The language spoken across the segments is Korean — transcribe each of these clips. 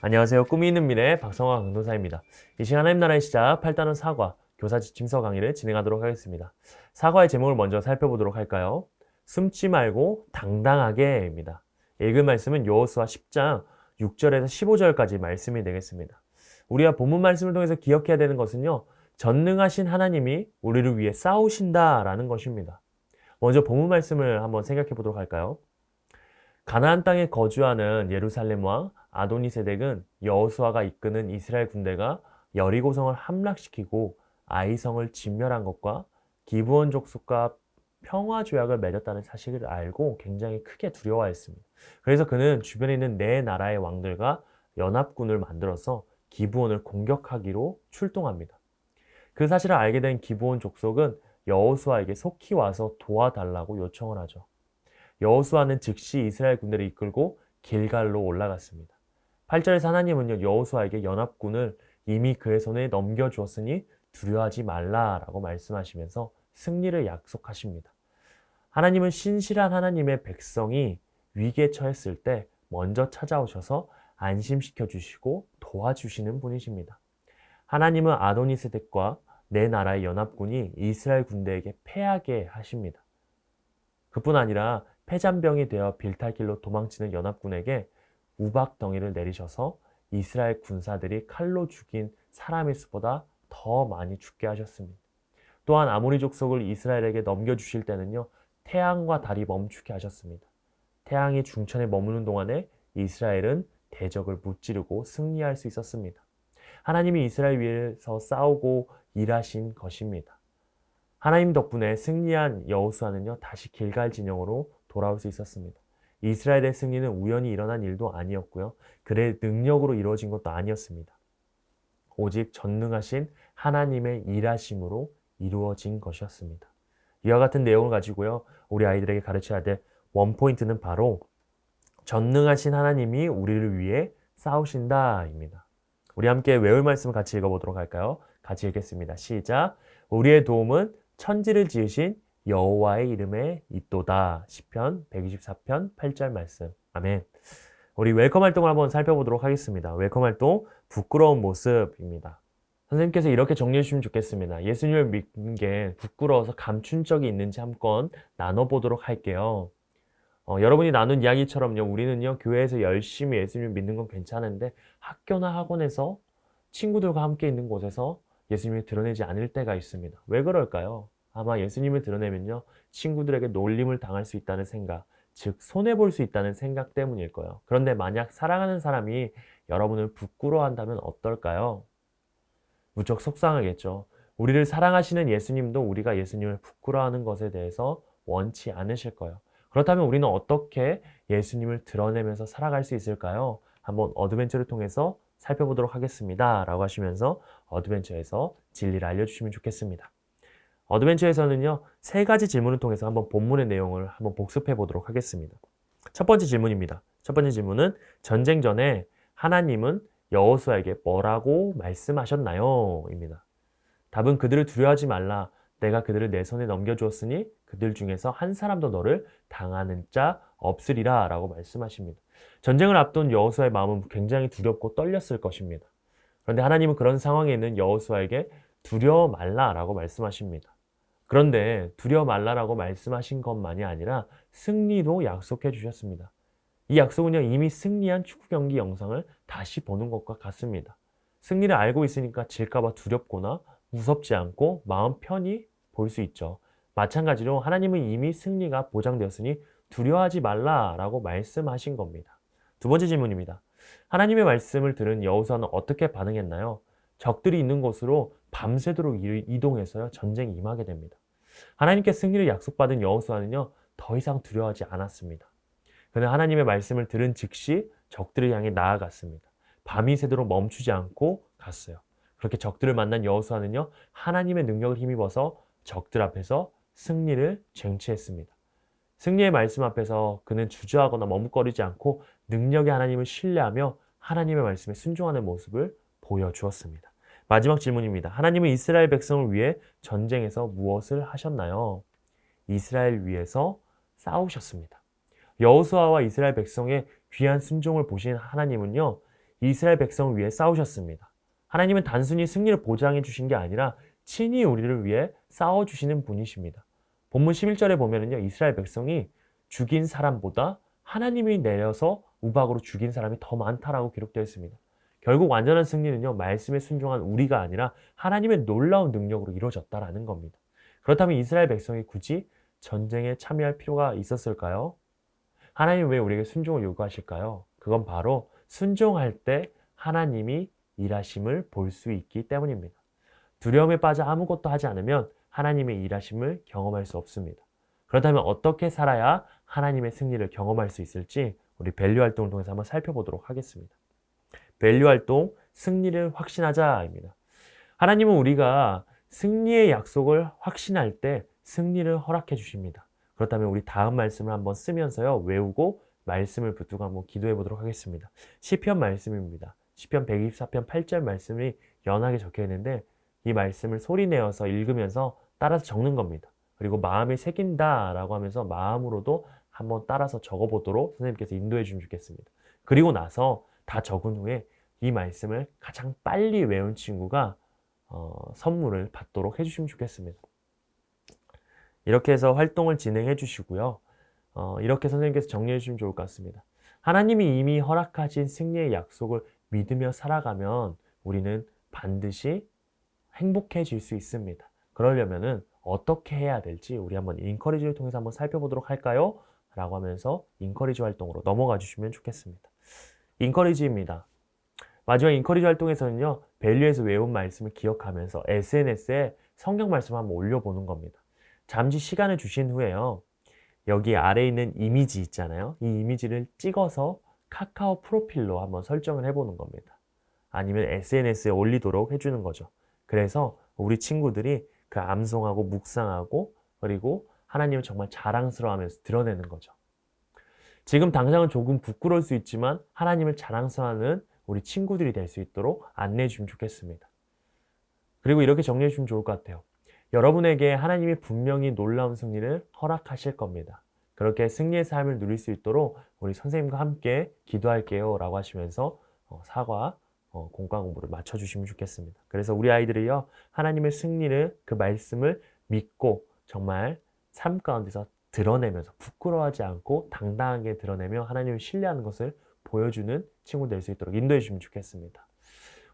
안녕하세요. 꿈이 있는 미래 박성화 강도사입니다. 이 시간 하나님 나라의 시작 8단원 사과 교사 지침서 강의를 진행하도록 하겠습니다. 사과의 제목을 먼저 살펴보도록 할까요? 숨지 말고 당당하게입니다. 읽은 말씀은 여호수아 10장 6절에서 15절까지 말씀이 되겠습니다. 우리가 본문 말씀을 통해서 기억해야 되는 것은요. 전능하신 하나님이 우리를 위해 싸우신다라는 것입니다. 먼저 본문 말씀을 한번 생각해 보도록 할까요? 가나안 땅에 거주하는 예루살렘 왕 아도니세덱은 여호수아가 이끄는 이스라엘 군대가 여리고성을 함락시키고 아이성을 진멸한 것과 기브온 족속과 평화 조약을 맺었다는 사실을 알고 굉장히 크게 두려워했습니다. 그래서 그는 주변에 있는 네 나라의 왕들과 연합군을 만들어서 기브온을 공격하기로 출동합니다. 그 사실을 알게 된 기브온 족속은 여호수아에게 속히 와서 도와달라고 요청을 하죠. 여호수아는 즉시 이스라엘 군대를 이끌고 길갈로 올라갔습니다. 8절에서 하나님은요, 여호수아에게 연합군을 이미 그의 손에 넘겨주었으니 두려워하지 말라라고 말씀하시면서 승리를 약속하십니다. 하나님은 신실한 하나님의 백성이 위기에 처했을 때 먼저 찾아오셔서 안심시켜 주시고 도와주시는 분이십니다. 하나님은 아도니세덱과 네 나라의 연합군이 이스라엘 군대에게 패하게 하십니다. 그뿐 아니라 패잔병이 되어 빌탈길로 도망치는 연합군에게 우박덩이를 내리셔서 이스라엘 군사들이 칼로 죽인 사람의 수보다 더 많이 죽게 하셨습니다. 또한 아모리 족속을 이스라엘에게 넘겨주실 때는요, 태양과 달이 멈추게 하셨습니다. 태양이 중천에 머무는 동안에 이스라엘은 대적을 무찌르고 승리할 수 있었습니다. 하나님이 이스라엘 위해서 싸우고 일하신 것입니다. 하나님 덕분에 승리한 여호수아는요, 다시 길갈 진영으로 돌아올 수 있었습니다. 이스라엘의 승리는 우연히 일어난 일도 아니었고요. 그의 능력으로 이루어진 것도 아니었습니다. 오직 전능하신 하나님의 일하심으로 이루어진 것이었습니다. 이와 같은 내용을 가지고요, 우리 아이들에게 가르쳐야 될 원포인트는 바로 전능하신 하나님이 우리를 위해 싸우신다입니다. 우리 함께 외울 말씀을 같이 읽어보도록 할까요? 같이 읽겠습니다. 시작. 우리의 도움은 천지를 지으신 여호와의 이름에 있도다. 시편 124편 8절 말씀. 아멘. 우리 웰컴 활동을 한번 살펴보도록 하겠습니다. 웰컴 활동 부끄러운 모습입니다. 선생님께서 이렇게 정리해 주시면 좋겠습니다. 예수님을 믿는 게 부끄러워서 감춘 적이 있는지 한번 나눠보도록 할게요. 여러분이 나눈 이야기처럼요, 우리는요, 교회에서 열심히 예수님을 믿는 건 괜찮은데 학교나 학원에서 친구들과 함께 있는 곳에서 예수님을 드러내지 않을 때가 있습니다. 왜 그럴까요? 아마 예수님을 드러내면요, 친구들에게 놀림을 당할 수 있다는 생각, 즉 손해볼 수 있다는 생각 때문일 거예요. 그런데 만약 사랑하는 사람이 여러분을 부끄러워한다면 어떨까요? 무척 속상하겠죠. 우리를 사랑하시는 예수님도 우리가 예수님을 부끄러워하는 것에 대해서 원치 않으실 거예요. 그렇다면 우리는 어떻게 예수님을 드러내면서 살아갈 수 있을까요? 한번 어드벤처를 통해서 살펴보도록 하겠습니다. 라고 하시면서 어드벤처에서 진리를 알려주시면 좋겠습니다. 어드벤처에서는요, 세 가지 질문을 통해서 한번 본문의 내용을 한번 복습해 보도록 하겠습니다. 첫 번째 질문입니다. 첫 번째 질문은 전쟁 전에 하나님은 여호수아에게 뭐라고 말씀하셨나요? 입니다. 답은 그들을 두려워하지 말라. 내가 그들을 내 손에 넘겨주었으니 그들 중에서 한 사람도 너를 당하는 자 없으리라 라고 말씀하십니다. 전쟁을 앞둔 여호수아의 마음은 굉장히 두렵고 떨렸을 것입니다. 그런데 하나님은 그런 상황에 있는 여호수아에게 두려워 말라라고 말씀하십니다. 그런데 두려워 말라라고 말씀하신 것만이 아니라 승리도 약속해 주셨습니다. 이 약속은요, 이미 승리한 축구 경기 영상을 다시 보는 것과 같습니다. 승리를 알고 있으니까 질까봐 두렵거나 무섭지 않고 마음 편히 볼 수 있죠. 마찬가지로 하나님은 이미 승리가 보장되었으니 두려워하지 말라라고 말씀하신 겁니다. 두 번째 질문입니다. 하나님의 말씀을 들은 여호수아는 어떻게 반응했나요? 적들이 있는 곳으로 밤새도록 이동해서요, 전쟁에 임하게 됩니다. 하나님께 승리를 약속받은 여호수아는요, 더 이상 두려워하지 않았습니다. 그는 하나님의 말씀을 들은 즉시 적들을 향해 나아갔습니다. 밤이 새도록 멈추지 않고 갔어요. 그렇게 적들을 만난 여호수아는요, 하나님의 능력을 힘입어서 적들 앞에서 승리를 쟁취했습니다. 승리의 말씀 앞에서 그는 주저하거나 머뭇거리지 않고 능력의 하나님을 신뢰하며 하나님의 말씀에 순종하는 모습을 보여주었습니다. 마지막 질문입니다. 하나님은 이스라엘 백성을 위해 전쟁에서 무엇을 하셨나요? 이스라엘 위해서 싸우셨습니다. 여호수아와 이스라엘 백성의 귀한 순종을 보신 하나님은요, 이스라엘 백성을 위해 싸우셨습니다. 하나님은 단순히 승리를 보장해 주신 게 아니라 친히 우리를 위해 싸워주시는 분이십니다. 본문 11절에 보면은요, 이스라엘 백성이 죽인 사람보다 하나님이 내려서 우박으로 죽인 사람이 더 많다라고 기록되어 있습니다. 결국 완전한 승리는요, 말씀에 순종한 우리가 아니라 하나님의 놀라운 능력으로 이루어졌다라는 겁니다. 그렇다면 이스라엘 백성이 굳이 전쟁에 참여할 필요가 있었을까요? 하나님 왜 우리에게 순종을 요구하실까요? 그건 바로 순종할 때 하나님이 일하심을 볼 수 있기 때문입니다. 두려움에 빠져 아무것도 하지 않으면 하나님의 일하심을 경험할 수 없습니다. 그렇다면 어떻게 살아야 하나님의 승리를 경험할 수 있을지 우리 밸류 활동을 통해서 한번 살펴보도록 하겠습니다. 밸류 활동, 승리를 확신하자입니다. 하나님은 우리가 승리의 약속을 확신할 때 승리를 허락해 주십니다. 그렇다면 우리 다음 말씀을 한번 쓰면서요, 외우고 말씀을 붙들고 한번 기도해 보도록 하겠습니다. 시편 말씀입니다. 시편 124편 8절 말씀이 연하게 적혀 있는데 이 말씀을 소리내어서 읽으면서 따라서 적는 겁니다. 그리고 마음에 새긴다라고 하면서 마음으로도 한번 따라서 적어보도록 선생님께서 인도해 주시면 좋겠습니다. 그리고 나서 다 적은 후에 이 말씀을 가장 빨리 외운 친구가 선물을 받도록 해주시면 좋겠습니다. 이렇게 해서 활동을 진행해 주시고요. 이렇게 선생님께서 정리해 주시면 좋을 것 같습니다. 하나님이 이미 허락하신 승리의 약속을 믿으며 살아가면 우리는 반드시 행복해질 수 있습니다. 그러려면은 어떻게 해야 될지 우리 한번 인커리지를 통해서 한번 살펴보도록 할까요? 라고 하면서 인커리지 활동으로 넘어가 주시면 좋겠습니다. 인커리지입니다. 마지막 인커리지 활동에서는요, 밸류에서 외운 말씀을 기억하면서 SNS에 성경 말씀을 한번 올려보는 겁니다. 잠시 시간을 주신 후에요, 여기 아래에 있는 이미지 있잖아요. 이 이미지를 찍어서 카카오 프로필로 한번 설정을 해보는 겁니다. 아니면 SNS에 올리도록 해주는 거죠. 그래서 우리 친구들이 그 암송하고 묵상하고 그리고 하나님을 정말 자랑스러워하면서 드러내는 거죠. 지금 당장은 조금 부끄러울 수 있지만 하나님을 자랑스러워하는 우리 친구들이 될 수 있도록 안내해 주면 좋겠습니다. 그리고 이렇게 정리해 주면 좋을 것 같아요. 여러분에게 하나님이 분명히 놀라운 승리를 허락하실 겁니다. 그렇게 승리의 삶을 누릴 수 있도록 우리 선생님과 함께 기도할게요 라고 하시면서 사과 공과 공부를 맞춰주시면 좋겠습니다. 그래서 우리 아이들이요, 하나님의 승리를, 그 말씀을 믿고 정말 삶 가운데서 드러내면서 부끄러워하지 않고 당당하게 드러내며 하나님을 신뢰하는 것을 보여주는 친구 될 수 있도록 인도해 주시면 좋겠습니다.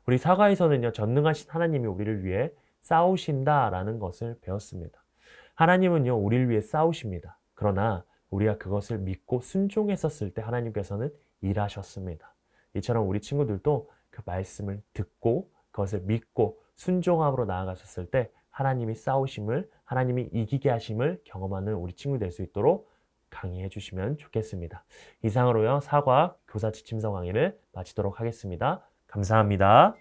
우리 사과에서는요, 전능하신 하나님이 우리를 위해 싸우신다라는 것을 배웠습니다. 하나님은요, 우리를 위해 싸우십니다. 그러나 우리가 그것을 믿고 순종했었을 때 하나님께서는 일하셨습니다. 이처럼 우리 친구들도 그 말씀을 듣고 그것을 믿고 순종함으로 나아가셨을 때 하나님이 싸우심을, 하나님이 이기게 하심을 경험하는 우리 친구 될 수 있도록 강의해 주시면 좋겠습니다. 이상으로요, 사과 교사 지침서 강의를 마치도록 하겠습니다. 감사합니다.